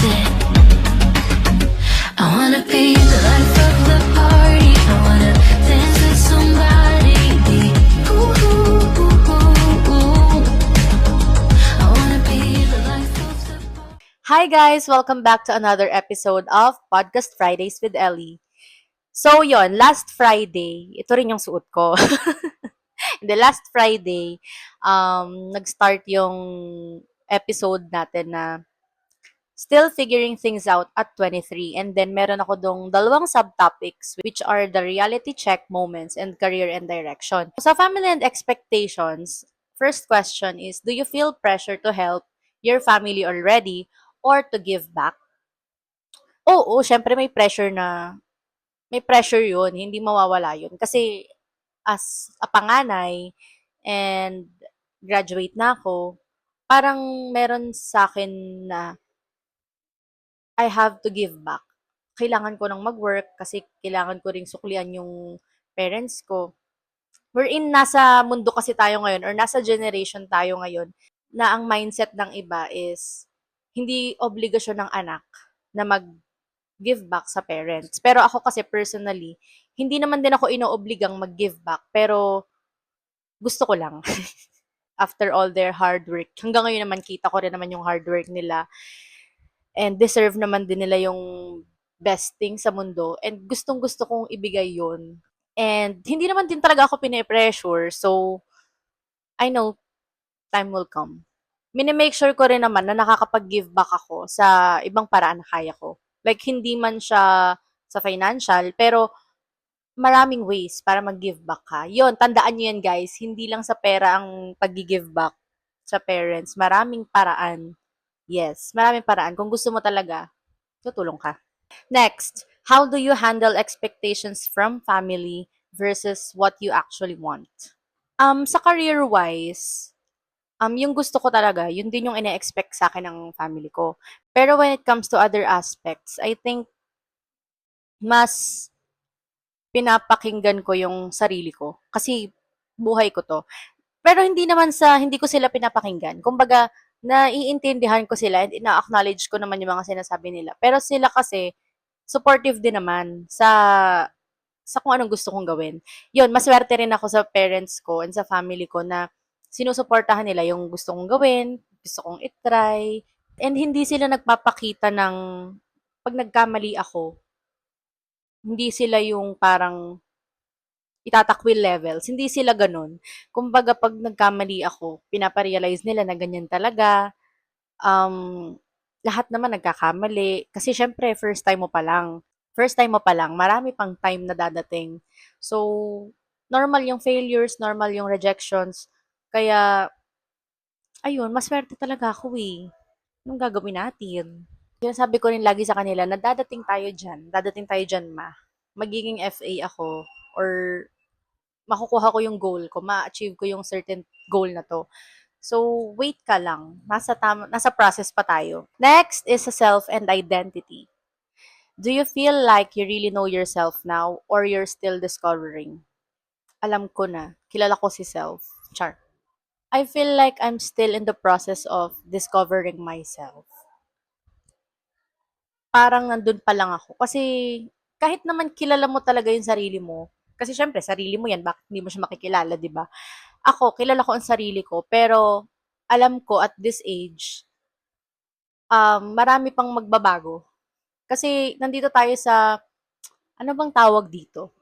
it. I wanna be the life of the party. I wanna dance with somebody. Ooh, ooh, ooh, ooh, ooh. I wanna be the life of the party. Hi guys! Welcome back to another episode of Podcast Fridays with Ellie. So yon, last Friday, ito rin yung suot ko. The last Friday, nag-start yung episode natin na still figuring things out at 23. And then meron ako dong dalawang subtopics which are the reality check moments and career and direction. Sa family and expectations, first question is, do you feel pressure to help your family already or to give back? Oo, syempre may pressure yun, hindi mawawala yun. Kasi as a panganay and graduate na ako, parang meron sa akin na I have to give back. Kailangan ko nang mag-work kasi kailangan ko ring suklian yung parents ko. Wherein nasa mundo kasi tayo ngayon or nasa generation tayo ngayon na ang mindset ng iba is hindi obligasyon ng anak na mag-give back sa parents. Pero ako kasi personally, hindi naman din ako inoobligang mag-give back, pero gusto ko lang. After all their hard work. Hanggang ngayon naman kita ko rin naman yung hard work nila and deserve naman din nila yung best thing sa mundo and gustong-gusto kong ibigay yun. And hindi naman din talaga ako pine-pressure, so I know time will come. Mini-make sure ko rin naman na nakakapag-give back ako sa ibang paraan na kaya ko. Like, hindi man siya sa financial, pero maraming ways para mag-give back ka. Yun, tandaan nyo yan guys, hindi lang sa pera ang pag-give back sa parents. Maraming paraan. Yes, maraming paraan. Kung gusto mo talaga, tutulong ka. Next, how do you handle expectations from family versus what you actually want? Sa career-wise, yung gusto ko talaga, yun din yung ine-expect sa akin ng family ko. Pero when it comes to other aspects, I think mas pinapakinggan ko yung sarili ko. Kasi buhay ko to. Pero hindi naman sa hindi ko sila pinapakinggan. Kumbaga, naiintindihan ko sila and ina-acknowledge ko naman yung mga sinasabi nila. Pero sila kasi, supportive din naman sa kung anong gusto kong gawin. Yun, maswerte rin ako sa parents ko and sa family ko na sinusuportahan nila yung gusto kong gawin, gusto kong itry, and hindi sila nagpapakita ng pag nagkamali ako, hindi sila yung parang itatakwil levels. Hindi sila ganun. Kumbaga, pag nagkamali ako, pinaparealize nila na ganyan talaga. Um, lahat naman nagkakamali. Kasi syempre, first time mo pa lang. First time mo pa lang, marami pang time na dadating. So, normal yung failures, normal yung rejections. Kaya, ayun, maswerte talaga ako eh. Anong gagawin natin? Sinasabi ko rin lagi sa kanila na dadating tayo dyan ma. Magiging FA ako or makukuha ko yung goal ko, ma-achieve ko yung certain goal na to. So, wait ka lang. Nasa process pa tayo. Next is sa self and identity. Do you feel like you really know yourself now or you're still discovering? Alam ko na. Kilala ko si self. Char. I feel like I'm still in the process of discovering myself. Parang nandun pa lang ako. Kasi kahit naman kilala mo talaga yung sarili mo, kasi syempre, sarili mo yan, bakit hindi mo siya makikilala, di ba? Ako, kilala ko ang sarili ko, pero alam ko at this age, marami pang magbabago. Kasi nandito tayo sa, ano bang tawag dito?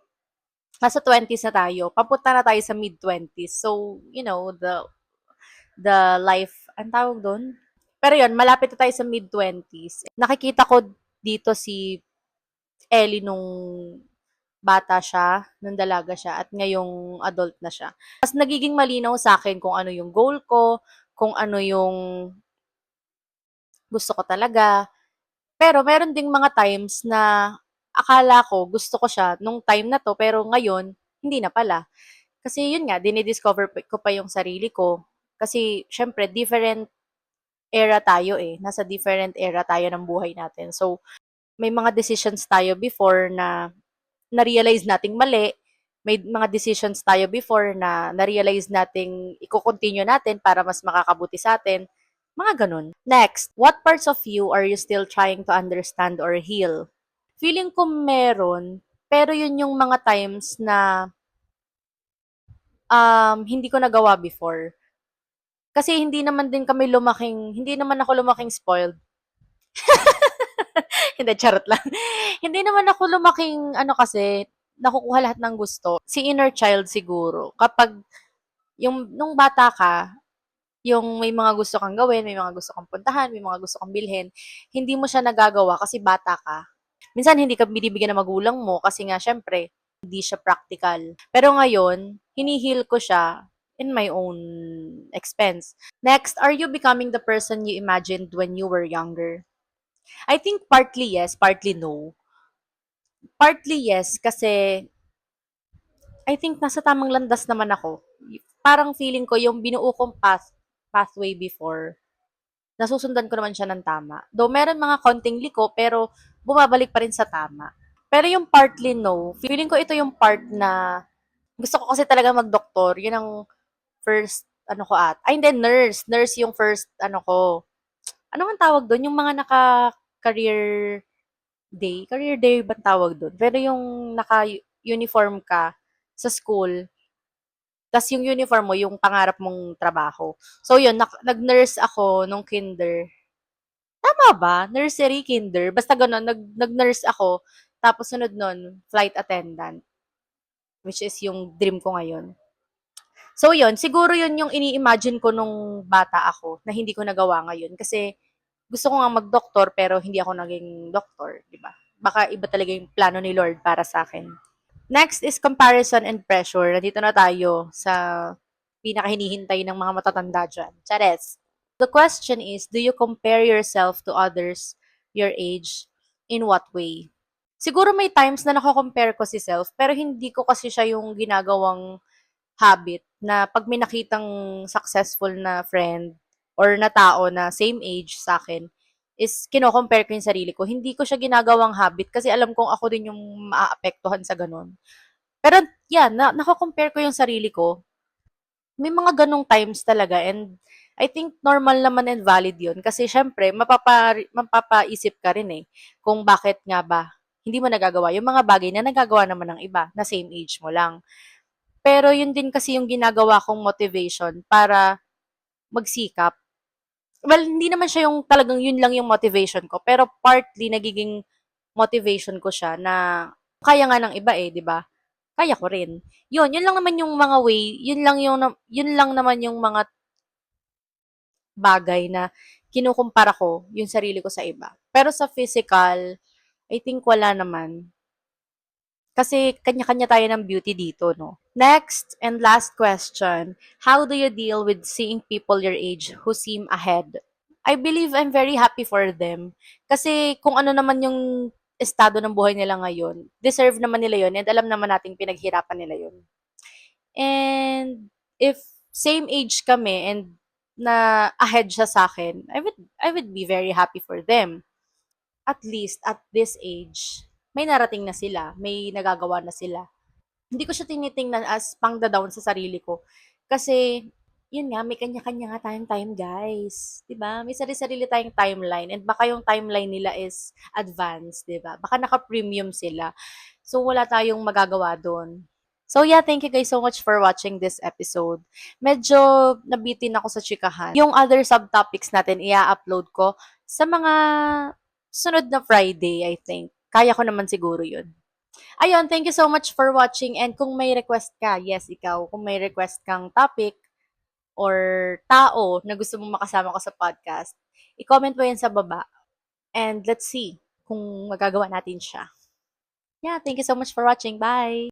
Nasa 20s na tayo, papunta na tayo sa mid-20s. So, you know, the life, ang tawag doon? Pero yun, malapit na tayo sa mid-20s. Nakikita ko dito si Ellie nung bata siya, nung dalaga siya, at ngayong adult na siya. Mas nagiging malinaw sa akin kung ano yung goal ko, kung ano yung gusto ko talaga. Pero meron ding mga times na akala ko gusto ko siya nung time na to, pero ngayon, hindi na pala. Kasi yun nga, dinidiscover ko pa yung sarili ko. Kasi, syempre, different era tayo eh. Nasa different era tayo ng buhay natin. So, may mga decisions tayo before na na-realize nating mali. May mga decisions tayo before na na-realize nating i-continue natin para mas makakabuti sa atin. Mga ganun. Next, what parts of you are you still trying to understand or heal? Feeling ko meron, pero yun yung mga times na hindi ko nagawa before. Kasi hindi naman ako lumaking spoiled. Hindi, charot lang. Hindi naman ako lumaking, kasi, nakukuha lahat ng gusto. Si inner child siguro. Kapag, nung bata ka, yung may mga gusto kang gawin, may mga gusto kang puntahan, may mga gusto kang bilhin, hindi mo siya nagagawa kasi bata ka. Minsan hindi ka binibigyan ng magulang mo kasi nga syempre, hindi siya practical. Pero ngayon, hinihil ko siya in my own expense. Next, are you becoming the person you imagined when you were younger? I think partly yes, partly no. Partly yes, kasi I think nasa tamang landas naman ako. Parang feeling ko yung binuo kong pathway before, nasusundan ko naman siya ng tama. Though meron mga konting liko, pero bumabalik pa rin sa tama. Pero yung partly no, feeling ko ito yung part na gusto ko kasi talaga mag-doktor. Yun ang first, ay hindi, nurse. Nurse yung first, ko. Ano man tawag doon? Yung mga naka-career day. Career day ba tawag doon? Pero yung naka-uniform ka sa school, tas yung uniform mo, yung pangarap mong trabaho. So yun, nag-nurse ako nung kinder. Tama ba? Nursery, kinder. Basta gano'n, nag-nurse ako. Tapos sunod nun, flight attendant. Which is yung dream ko ngayon. So yun, siguro yun yung ini-imagine ko nung bata ako na hindi ko nagawa ngayon. Kasi gusto ko nga mag-doktor pero hindi ako naging doktor, di ba? Baka iba talaga yung plano ni Lord para sa akin. Next is comparison and pressure. Nandito na tayo sa pinakahinihintay ng mga matatanda dyan. Chares! The question is, do you compare yourself to others your age? In what way? Siguro may times na nako-compare ko si self, pero hindi ko kasi siya yung ginagawang habit na pag may nakitang successful na friend or na tao na same age sa akin, is kino-compare ko yung sarili ko. Hindi ko siya ginagawang habit kasi alam kong ako din yung maaapektuhan sa ganun. Pero yeah, nako-compare ko yung sarili ko. May mga ganong times talaga, and I think normal naman and valid yun kasi syempre mapapaisip ka rin kung bakit nga ba hindi mo nagagawa yung mga bagay na nagagawa naman ng iba na same age mo lang. Pero yun din kasi yung ginagawa kong motivation para magsikap. Well, hindi naman siya yung talagang yun lang yung motivation ko, pero partly nagiging motivation ko siya na kaya nga ng iba 'di ba? Kaya ko rin. Yun lang naman yung mga way, yun lang naman yung mga bagay na kinukumpara ko yung sarili ko sa iba. Pero sa physical, I think wala naman. Kasi kanya-kanya tayo ng beauty dito, no? Next and last question, how do you deal with seeing people your age who seem ahead? I believe I'm very happy for them. Kasi kung ano naman yung estado ng buhay nila ngayon, deserve naman nila yun and alam naman nating pinaghirapan nila yun. And if same age kami and na ahead siya sa akin, I would be very happy for them. At least at this age, may narating na sila, may nagagawa na sila. Hindi ko siya tinitingnan as pang-down sa sarili ko. Kasi, yun nga, may kanya-kanya nga tayong time, guys. 'Di ba? May sarili-sarili tayong timeline. And baka yung timeline nila is advanced, 'di ba? Baka naka-premium sila. So, wala tayong magagawa doon. So yeah, thank you guys so much for watching this episode. Medyo nabitin ako sa chikahan. Yung other subtopics natin, i-upload ko sa mga sunod na Friday, I think. Kaya ko naman siguro yun. Ayun, thank you so much for watching. And kung may request ka, yes, ikaw, kung may request kang topic or tao na gusto mong makasama ko sa podcast, i-comment mo yan sa baba. And let's see kung magagawa natin siya. Yeah, thank you so much for watching. Bye!